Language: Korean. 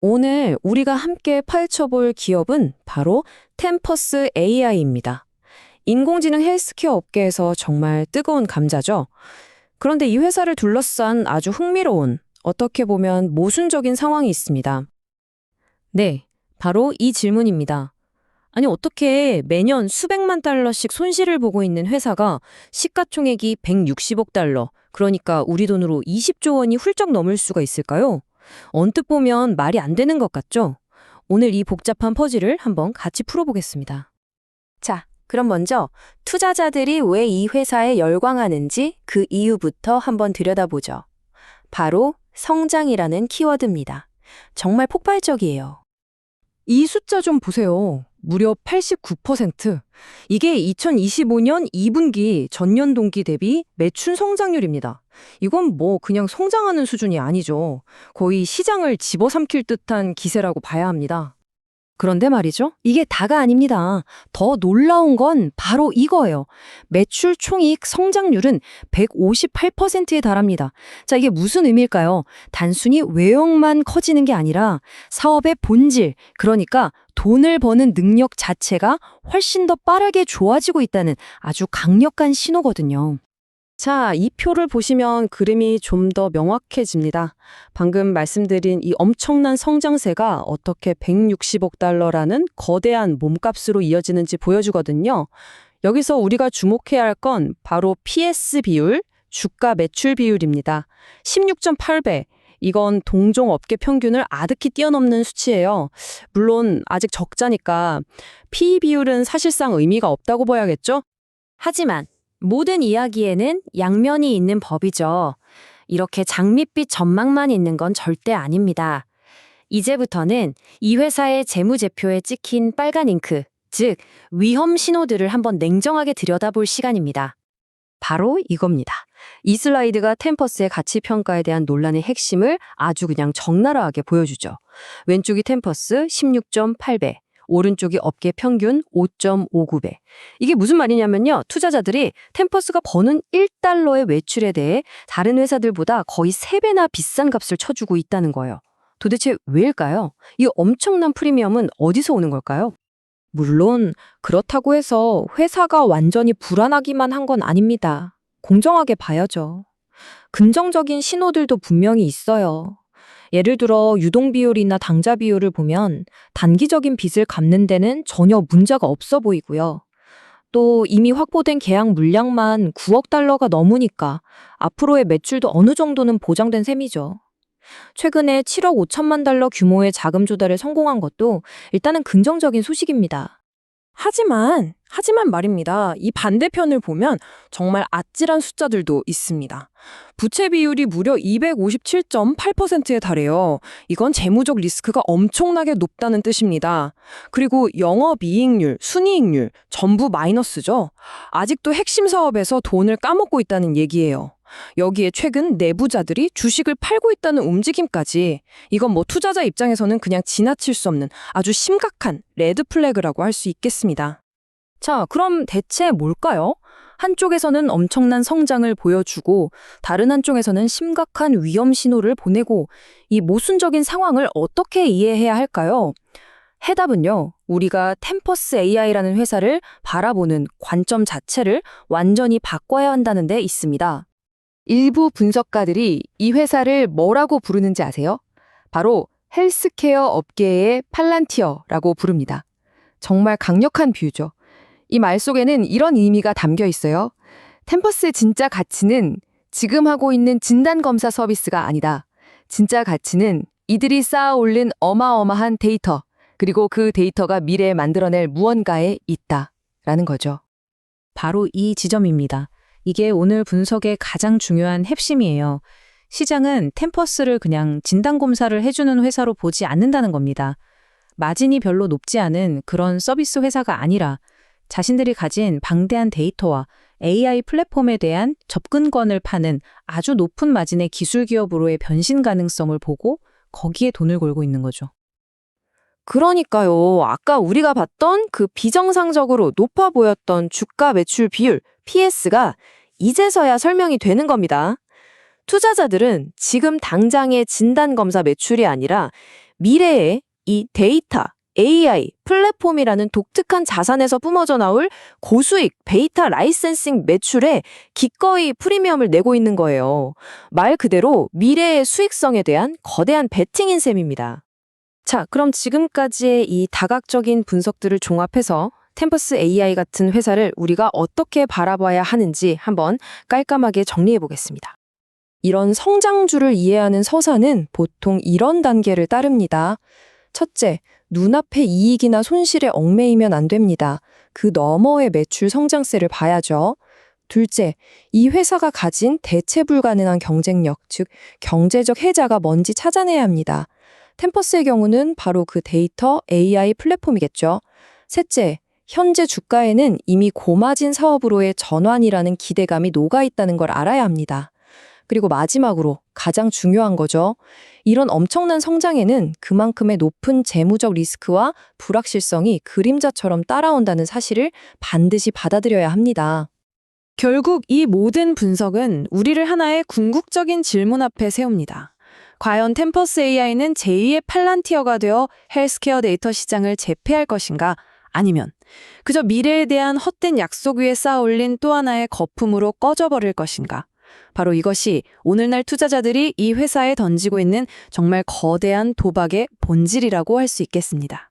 오늘 우리가 함께 파헤쳐볼 기업은 바로 템퍼스 AI입니다. 인공지능 헬스케어 업계에서 정말 뜨거운 감자죠. 그런데 이 회사를 둘러싼 아주 흥미로운, 어떻게 보면 모순적인 상황이 있습니다. 네, 바로 이 질문입니다. 아니, 어떻게 매년 수백만 달러씩 손실을 보고 있는 회사가 시가총액이 160억 달러, 그러니까 우리 돈으로 20조 원이 훌쩍 넘을 수가 있을까요? 언뜻 보면 말이 안 되는 것 같죠? 오늘 이 복잡한 퍼즐을 한번 같이 풀어보겠습니다. 자, 그럼 먼저 투자자들이 왜 이 회사에 열광하는지 그 이유부터 한번 들여다보죠. 바로 성장이라는 키워드입니다. 정말 폭발적이에요. 이 숫자 좀 보세요. 무려 89%. 이게 2025년 2분기 전년 동기 대비 매출 성장률입니다. 이건 뭐 그냥 성장하는 수준이 아니죠. 거의 시장을 집어삼킬 듯한 기세라고 봐야 합니다. 그런데 말이죠. 이게 다가 아닙니다. 더 놀라운 건 바로 이거예요. 매출 총이익 성장률은 158%에 달합니다. 자, 이게 무슨 의미일까요? 단순히 외형만 커지는 게 아니라 사업의 본질, 그러니까 돈을 버는 능력 자체가 훨씬 더 빠르게 좋아지고 있다는 아주 강력한 신호거든요. 자, 이 표를 보시면 그림이 좀 더 명확해집니다. 방금 말씀드린 이 엄청난 성장세가 어떻게 160억 달러라는 거대한 몸값으로 이어지는지 보여주거든요. 여기서 우리가 주목해야 할 건 바로 PS 비율, 주가 매출 비율입니다. 16.8배. 이건 동종 업계 평균을 아득히 뛰어넘는 수치예요. 물론 아직 적자니까 PE 비율은 사실상 의미가 없다고 봐야겠죠? 하지만 모든 이야기에는 양면이 있는 법이죠. 이렇게 장밋빛 전망만 있는 건 절대 아닙니다. 이제부터는 이 회사의 재무제표에 찍힌 빨간 잉크, 즉 위험 신호들을 한번 냉정하게 들여다볼 시간입니다. 바로 이겁니다. 이 슬라이드가 템퍼스의 가치 평가에 대한 논란의 핵심을 아주 그냥 적나라하게 보여주죠. 왼쪽이 템퍼스 16.8배. 오른쪽이 업계 평균 5.59배. 이게 무슨 말이냐면요. 투자자들이 템퍼스가 버는 1달러의 매출에 대해 다른 회사들보다 거의 3배나 비싼 값을 쳐주고 있다는 거예요. 도대체 왜일까요? 이 엄청난 프리미엄은 어디서 오는 걸까요? 물론 그렇다고 해서 회사가 완전히 불안하기만 한 건 아닙니다. 공정하게 봐야죠. 긍정적인 신호들도 분명히 있어요. 예를 들어 유동 비율이나 당좌 비율을 보면 단기적인 빚을 갚는 데는 전혀 문제가 없어 보이고요. 또 이미 확보된 계약 물량만 9억 달러가 넘으니까 앞으로의 매출도 어느 정도는 보장된 셈이죠. 최근에 7억 5천만 달러 규모의 자금 조달에 성공한 것도 일단은 긍정적인 소식입니다. 하지만 말입니다. 이 반대편을 보면 정말 아찔한 숫자들도 있습니다. 부채 비율이 무려 257.8%에 달해요. 이건 재무적 리스크가 엄청나게 높다는 뜻입니다. 그리고 영업이익률, 순이익률 전부 마이너스죠. 아직도 핵심 사업에서 돈을 까먹고 있다는 얘기예요. 여기에 최근 내부자들이 주식을 팔고 있다는 움직임까지, 이건 뭐 투자자 입장에서는 그냥 지나칠 수 없는 아주 심각한 레드 플래그라고 할 수 있겠습니다. 자, 그럼 대체 뭘까요? 한쪽에서는 엄청난 성장을 보여주고 다른 한쪽에서는 심각한 위험 신호를 보내고, 이 모순적인 상황을 어떻게 이해해야 할까요? 해답은요, 우리가 템퍼스 AI라는 회사를 바라보는 관점 자체를 완전히 바꿔야 한다는 데 있습니다. 일부 분석가들이 이 회사를 뭐라고 부르는지 아세요? 바로 헬스케어 업계의 팔란티어라고 부릅니다. 정말 강력한 비유죠. 이 말 속에는 이런 의미가 담겨 있어요. 템퍼스의 진짜 가치는 지금 하고 있는 진단검사 서비스가 아니다. 진짜 가치는 이들이 쌓아 올린 어마어마한 데이터, 그리고 그 데이터가 미래에 만들어낼 무언가에 있다. 라는 거죠. 바로 이 지점입니다. 이게 오늘 분석의 가장 중요한 핵심이에요. 시장은 템퍼스를 그냥 진단검사를 해주는 회사로 보지 않는다는 겁니다. 마진이 별로 높지 않은 그런 서비스 회사가 아니라 자신들이 가진 방대한 데이터와 AI 플랫폼에 대한 접근권을 파는 아주 높은 마진의 기술 기업으로의 변신 가능성을 보고 거기에 돈을 걸고 있는 거죠. 그러니까요. 아까 우리가 봤던 그 비정상적으로 높아 보였던 주가 매출 비율, PS가 이제서야 설명이 되는 겁니다. 투자자들은 지금 당장의 진단검사 매출이 아니라 미래의 이 데이터, AI, 플랫폼이라는 독특한 자산에서 뿜어져 나올 고수익 데이터 라이센싱 매출에 기꺼이 프리미엄을 내고 있는 거예요. 말 그대로 미래의 수익성에 대한 거대한 베팅인 셈입니다. 자, 그럼 지금까지의 이 다각적인 분석들을 종합해서 템퍼스 AI 같은 회사를 우리가 어떻게 바라봐야 하는지 한번 깔끔하게 정리해 보겠습니다. 이런 성장주를 이해하는 서사는 보통 이런 단계를 따릅니다. 첫째, 눈앞의 이익이나 손실에 얽매이면 안 됩니다. 그 너머의 매출 성장세를 봐야죠. 둘째, 이 회사가 가진 대체 불가능한 경쟁력, 즉 경제적 해자가 뭔지 찾아내야 합니다. 템퍼스의 경우는 바로 그 데이터 AI 플랫폼이겠죠. 셋째, 현재 주가에는 이미 고마진 사업으로의 전환이라는 기대감이 녹아있다는 걸 알아야 합니다. 그리고 마지막으로 가장 중요한 거죠. 이런 엄청난 성장에는 그만큼의 높은 재무적 리스크와 불확실성이 그림자처럼 따라온다는 사실을 반드시 받아들여야 합니다. 결국 이 모든 분석은 우리를 하나의 궁극적인 질문 앞에 세웁니다. 과연 템퍼스 AI는 제2의 팔란티어가 되어 헬스케어 데이터 시장을 제패할 것인가? 아니면 그저 미래에 대한 헛된 약속 위에 쌓아올린 또 하나의 거품으로 꺼져버릴 것인가? 바로 이것이 오늘날 투자자들이 이 회사에 던지고 있는 정말 거대한 도박의 본질이라고 할 수 있겠습니다.